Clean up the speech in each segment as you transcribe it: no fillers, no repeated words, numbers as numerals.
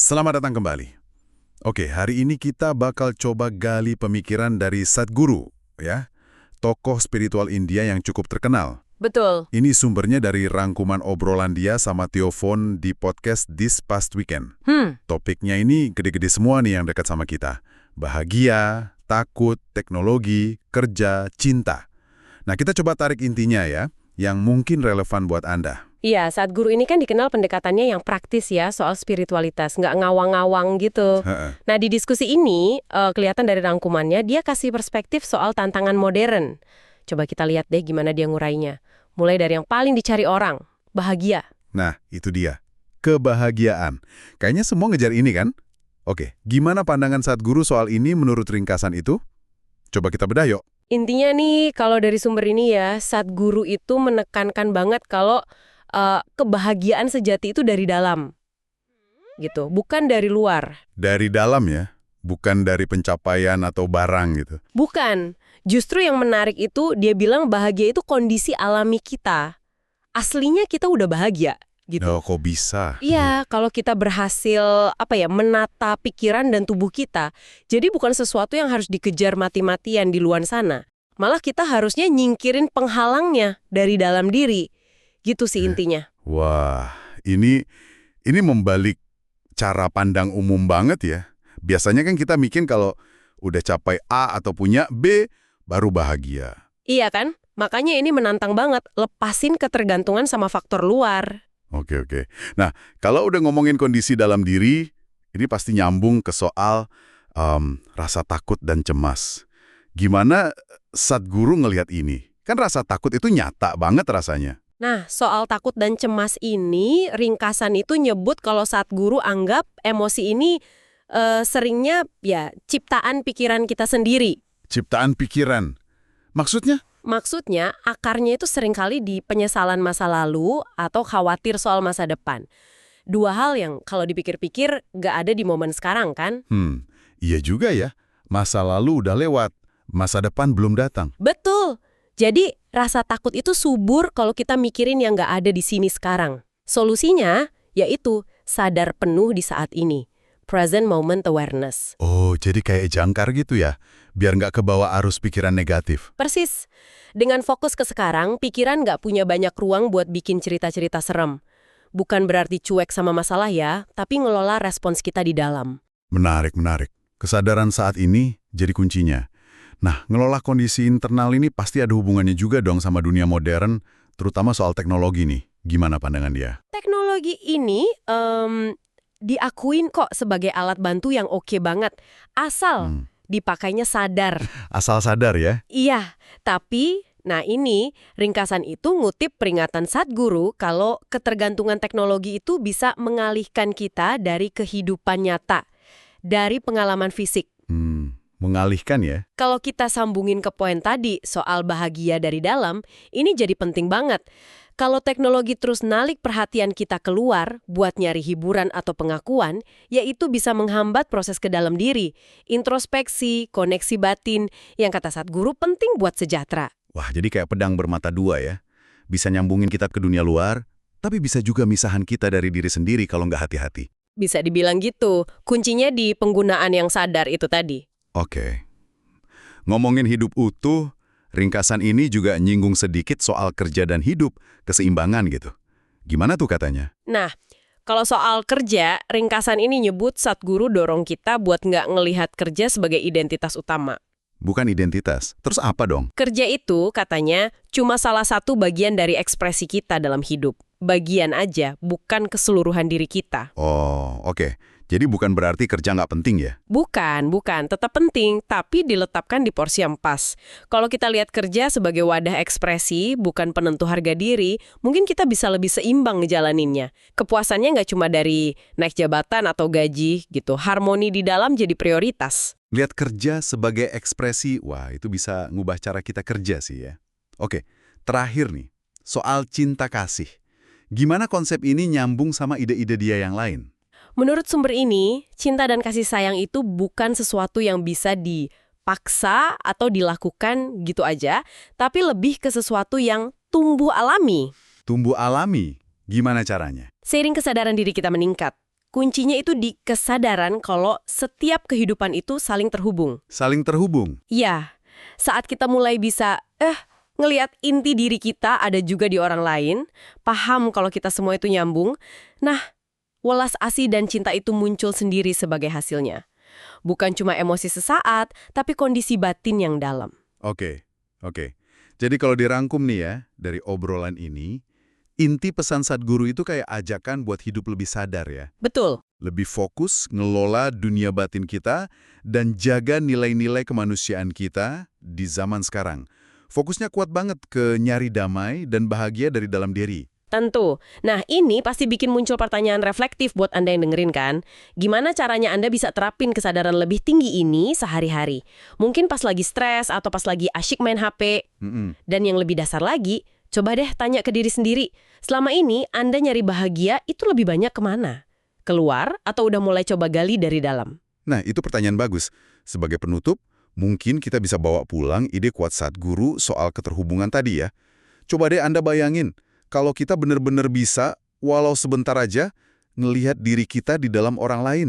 Selamat datang kembali. Oke, hari ini kita bakal coba gali pemikiran dari Sadhguru, ya. Tokoh spiritual India yang cukup terkenal. Betul. Ini sumbernya dari rangkuman obrolan dia sama Theophon di podcast This Past Weekend. Topiknya ini gede-gede semua nih yang dekat sama kita. Bahagia, takut, teknologi, kerja, cinta. Nah, kita coba tarik intinya ya, yang mungkin relevan buat Anda. Iya, Sadhguru ini kan dikenal pendekatannya yang praktis ya, soal spiritualitas, nggak ngawang-ngawang gitu. Nah, di diskusi ini, kelihatan dari rangkumannya, dia kasih perspektif soal tantangan modern. Coba kita lihat deh gimana dia ngurainya. Mulai dari yang paling dicari orang, bahagia. Nah, itu dia. Kebahagiaan. Kayaknya semua ngejar ini kan? Oke, gimana pandangan Sadhguru soal ini menurut ringkasan itu? Coba kita bedah yuk. Intinya nih, kalau dari sumber ini ya, Sadhguru itu menekankan banget kalau kebahagiaan sejati itu dari dalam. Gitu, bukan dari luar. Dari dalam ya? Bukan dari pencapaian atau barang gitu. Bukan. Justru yang menarik itu dia bilang bahagia itu kondisi alami kita. Aslinya kita udah bahagia gitu. Oh, kok bisa? Iya, kalau kita berhasil menata pikiran dan tubuh kita. Jadi bukan sesuatu yang harus dikejar mati-matian di luar sana. Malah kita harusnya nyingkirin penghalangnya dari dalam diri. Gitu sih intinya. Wah, ini membalik cara pandang umum banget ya. Biasanya kan kita mikir kalau udah capai A atau punya B, baru bahagia. Iya kan? Makanya ini menantang banget. Lepasin ketergantungan sama faktor luar. Oke. Nah, kalau udah ngomongin kondisi dalam diri, ini pasti nyambung ke soal rasa takut dan cemas. Gimana Sadhguru ngelihat ini? Kan rasa takut itu nyata banget rasanya. Nah, soal takut dan cemas ini, ringkasan itu nyebut kalau Sadhguru anggap emosi ini seringnya ya ciptaan pikiran kita sendiri. Ciptaan pikiran? Maksudnya? Maksudnya, akarnya itu seringkali di penyesalan masa lalu atau khawatir soal masa depan. Dua hal yang kalau dipikir-pikir nggak ada di momen sekarang kan? Iya juga ya. Masa lalu udah lewat, masa depan belum datang. Betul. Jadi, rasa takut itu subur kalau kita mikirin yang nggak ada di sini sekarang. Solusinya, yaitu sadar penuh di saat ini. Present moment awareness. Oh, jadi kayak jangkar gitu ya? Biar nggak kebawa arus pikiran negatif. Persis. Dengan fokus ke sekarang, pikiran nggak punya banyak ruang buat bikin cerita-cerita serem. Bukan berarti cuek sama masalah ya, tapi ngelola respons kita di dalam. Menarik. Kesadaran saat ini jadi kuncinya. Nah, ngelola kondisi internal ini pasti ada hubungannya juga dong sama dunia modern, terutama soal teknologi nih. Gimana pandangan dia? Teknologi ini diakuin kok sebagai alat bantu yang oke banget, asal dipakainya sadar. Asal sadar ya? Iya, tapi nah ini ringkasan itu ngutip peringatan Sadhguru kalau ketergantungan teknologi itu bisa mengalihkan kita dari kehidupan nyata, dari pengalaman fisik. Mengalihkan ya? Kalau kita sambungin ke poin tadi soal bahagia dari dalam, ini jadi penting banget. Kalau teknologi terus nalik perhatian kita keluar buat nyari hiburan atau pengakuan, yaitu bisa menghambat proses ke dalam diri, introspeksi, koneksi batin, yang kata Sadhguru penting buat sejahtera. Wah, jadi kayak pedang bermata dua ya. Bisa nyambungin kita ke dunia luar, tapi bisa juga misahan kita dari diri sendiri kalau nggak hati-hati. Bisa dibilang gitu, kuncinya di penggunaan yang sadar itu tadi. Oke. Ngomongin hidup utuh, ringkasan ini juga nyinggung sedikit soal kerja dan hidup, keseimbangan gitu. Gimana tuh katanya? Nah, kalau soal kerja, ringkasan ini nyebut Sadhguru dorong kita buat nggak ngelihat kerja sebagai identitas utama. Bukan identitas. Terus apa dong? Kerja itu, katanya, cuma salah satu bagian dari ekspresi kita dalam hidup. Bagian aja, bukan keseluruhan diri kita. Oh, oke. Jadi bukan berarti kerja nggak penting ya? Bukan. Tetap penting, tapi diletakkan di porsi yang pas. Kalau kita lihat kerja sebagai wadah ekspresi, bukan penentu harga diri, mungkin kita bisa lebih seimbang ngejalaninnya. Kepuasannya nggak cuma dari naik jabatan atau gaji gitu. Harmoni di dalam jadi prioritas. Lihat kerja sebagai ekspresi, wah itu bisa ngubah cara kita kerja sih ya. Oke, terakhir nih, soal cinta kasih. Gimana konsep ini nyambung sama ide-ide dia yang lain? Menurut sumber ini, cinta dan kasih sayang itu bukan sesuatu yang bisa dipaksa atau dilakukan gitu aja, tapi lebih ke sesuatu yang tumbuh alami. Tumbuh alami? Gimana caranya? Seiring kesadaran diri kita meningkat, kuncinya itu di kesadaran kalau setiap kehidupan itu saling terhubung. Saling terhubung. Iya, saat kita mulai bisa, ngelihat inti diri kita ada juga di orang lain, paham kalau kita semua itu nyambung, nah, welas asih dan cinta itu muncul sendiri sebagai hasilnya. Bukan cuma emosi sesaat, tapi kondisi batin yang dalam. Oke. Jadi kalau dirangkum nih ya, dari obrolan ini, inti pesan Sadhguru itu kayak ajakan buat hidup lebih sadar ya. Betul. Lebih fokus ngelola dunia batin kita dan jaga nilai-nilai kemanusiaan kita di zaman sekarang. Fokusnya kuat banget ke nyari damai dan bahagia dari dalam diri. Tentu. Nah, ini pasti bikin muncul pertanyaan reflektif buat Anda yang dengerin kan? Gimana caranya Anda bisa terapin kesadaran lebih tinggi ini sehari-hari? Mungkin pas lagi stres atau pas lagi asyik main HP. Dan yang lebih dasar lagi, coba deh tanya ke diri sendiri. Selama ini Anda nyari bahagia itu lebih banyak kemana? Keluar atau udah mulai coba gali dari dalam? Nah, itu pertanyaan bagus. Sebagai penutup, mungkin kita bisa bawa pulang ide kuat Sadhguru soal keterhubungan tadi ya. Coba deh Anda bayangin, kalau kita benar-benar bisa, walau sebentar aja, ngelihat diri kita di dalam orang lain.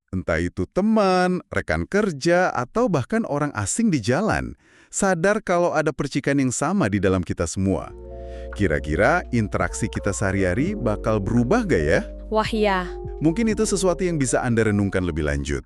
Entah itu teman, rekan kerja, atau bahkan orang asing di jalan. Sadar kalau ada percikan yang sama di dalam kita semua. Kira-kira interaksi kita sehari-hari bakal berubah gak ya? Wah ya. Mungkin itu sesuatu yang bisa Anda renungkan lebih lanjut.